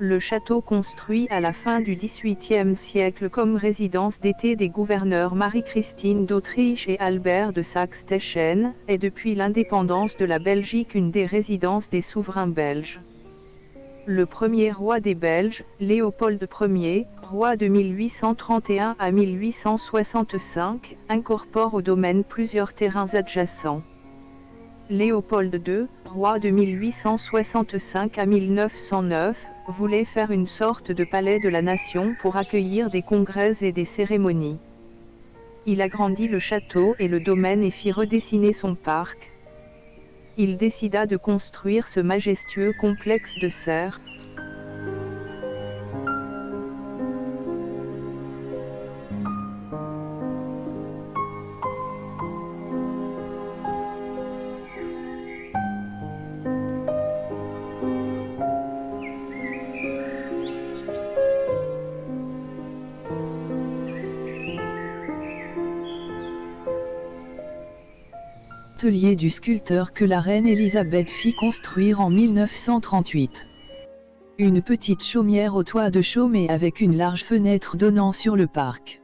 Le château construit à la fin du XVIIIe siècle comme résidence d'été des gouverneurs Marie-Christine d'Autriche et Albert de Saxe-Teschen, est depuis l'indépendance de la Belgique une des résidences des souverains belges. Le premier roi des Belges, Léopold Ier, roi de 1831 à 1865, incorpore au domaine plusieurs terrains adjacents. Léopold II, roi de 1865 à 1909, voulait faire une sorte de palais de la nation pour accueillir des congrès et des cérémonies. Il agrandit le château et le domaine et fit redessiner son parc. Il décida de construire ce majestueux complexe de serres. Atelier du sculpteur que la reine Elisabeth fit construire en 1938. Une petite chaumière au toit de chaume et avec une large fenêtre donnant sur le parc.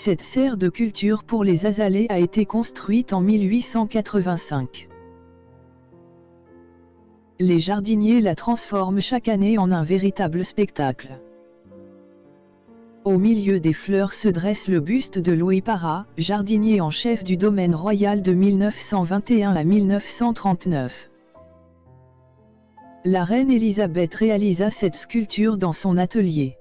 Cette serre de culture pour les azalées a été construite en 1885. Les jardiniers la transforment chaque année en un véritable spectacle. Au milieu des fleurs se dresse le buste de Louis Parra, jardinier en chef du domaine royal de 1921 à 1939. La reine Elisabeth réalisa cette sculpture dans son atelier.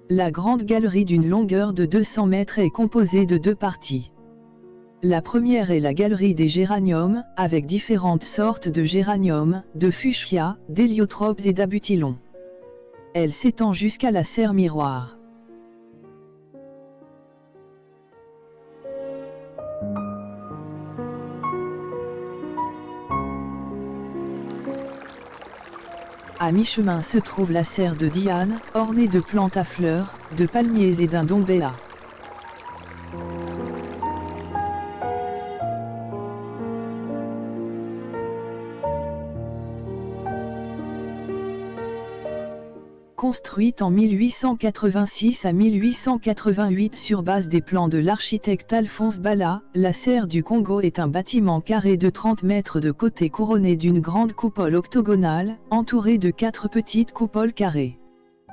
La grande galerie d'une longueur de 200 mètres est composée de deux parties. La première est la galerie des géraniums, avec différentes sortes de géraniums, de fuchsia, d'héliotropes et d'abutilons. Elle s'étend jusqu'à la serre miroir. À mi-chemin se trouve la serre de Diane, ornée de plantes à fleurs, de palmiers et d'un dombéa. Construite en 1886 à 1888 sur base des plans de l'architecte Alphonse Balla, la serre du Congo est un bâtiment carré de 30 mètres de côté couronné d'une grande coupole octogonale, entourée de 4 petites coupoles carrées.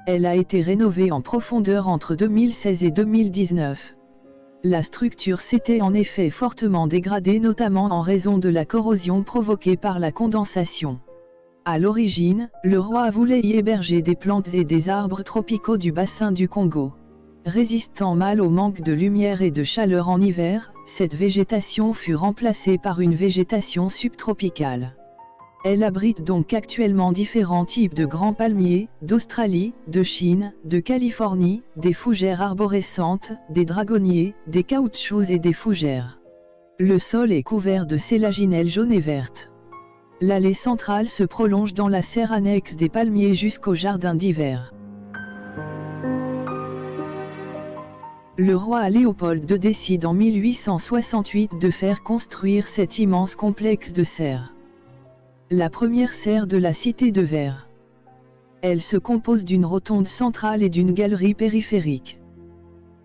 Elle a été rénovée en profondeur entre 2016 et 2019. La structure s'était en effet fortement dégradée notamment en raison de la corrosion provoquée par la condensation. À l'origine, le roi voulait y héberger des plantes et des arbres tropicaux du bassin du Congo. Résistant mal au manque de lumière et de chaleur en hiver, cette végétation fut remplacée par une végétation subtropicale. Elle abrite donc actuellement différents types de grands palmiers, d'Australie, de Chine, de Californie, des fougères arborescentes, des dragonniers, des caoutchoucs et des fougères. Le sol est couvert de sélaginelles jaunes et vertes. L'allée centrale se prolonge dans la serre annexe des palmiers jusqu'au jardin d'hiver. Le roi Léopold II décide en 1868 de faire construire cet immense complexe de serres. La première serre de la cité de Verre. Elle se compose d'une rotonde centrale et d'une galerie périphérique.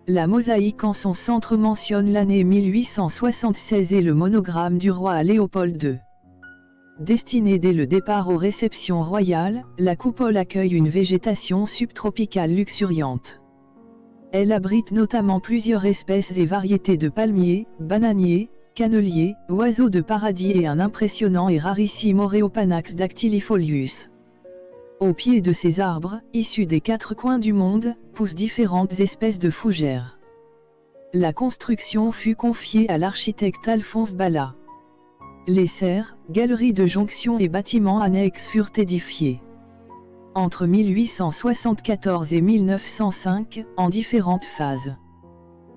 La mosaïque en son centre mentionne l'année 1876 et le monogramme du roi Léopold II. Destinée dès le départ aux réceptions royales, la coupole accueille une végétation subtropicale luxuriante. Elle abrite notamment plusieurs espèces et variétés de palmiers, bananiers, canneliers, oiseaux de paradis et un impressionnant et rarissime Oreopanax dactylifolius. Au pied de ces arbres, issus des 4 coins du monde, poussent différentes espèces de fougères. La construction fut confiée à l'architecte Alphonse Balla. Les serres, galeries de jonction et bâtiments annexes furent édifiés entre 1874 et 1905, en différentes phases.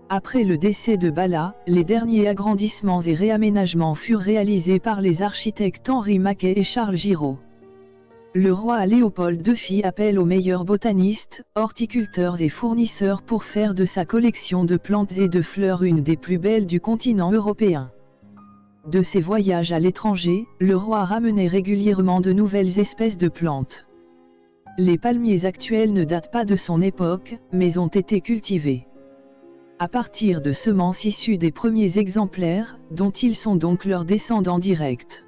Après le décès de Balla, les derniers agrandissements et réaménagements furent réalisés par les architectes Henri Maquet et Charles Giraud. Le roi Léopold II fit appel aux meilleurs botanistes, horticulteurs et fournisseurs pour faire de sa collection de plantes et de fleurs une des plus belles du continent européen. De ses voyages à l'étranger, le roi ramenait régulièrement de nouvelles espèces de plantes. Les palmiers actuels ne datent pas de son époque, mais ont été cultivés à partir de semences issues des premiers exemplaires, dont ils sont donc leurs descendants directs.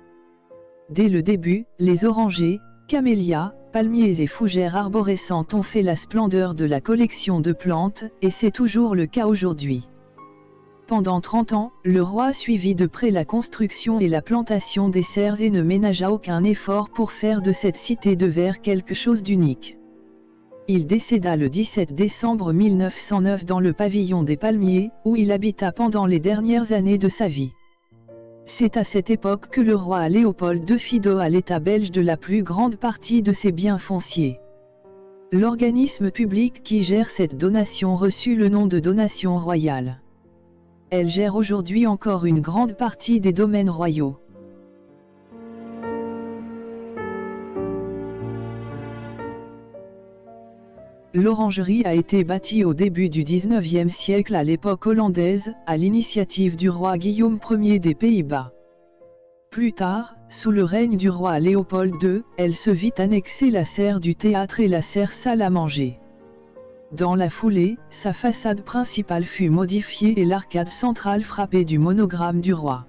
Dès le début, les orangers, camélias, palmiers et fougères arborescentes ont fait la splendeur de la collection de plantes, et c'est toujours le cas aujourd'hui. Pendant 30 ans, le roi suivit de près la construction et la plantation des serres et ne ménagea aucun effort pour faire de cette cité de verre quelque chose d'unique. Il décéda le 17 décembre 1909 dans le pavillon des Palmiers, où il habita pendant les dernières années de sa vie. C'est à cette époque que le roi Léopold II fit don à l'État belge de la plus grande partie de ses biens fonciers. L'organisme public qui gère cette donation reçut le nom de Donation royale. Elle gère aujourd'hui encore une grande partie des domaines royaux. L'orangerie a été bâtie au début du XIXe siècle à l'époque hollandaise, à l'initiative du roi Guillaume Ier des Pays-Bas. Plus tard, sous le règne du roi Léopold II, elle se vit annexer la serre du théâtre et la serre salle à manger. Dans la foulée, sa façade principale fut modifiée et l'arcade centrale frappée du monogramme du roi.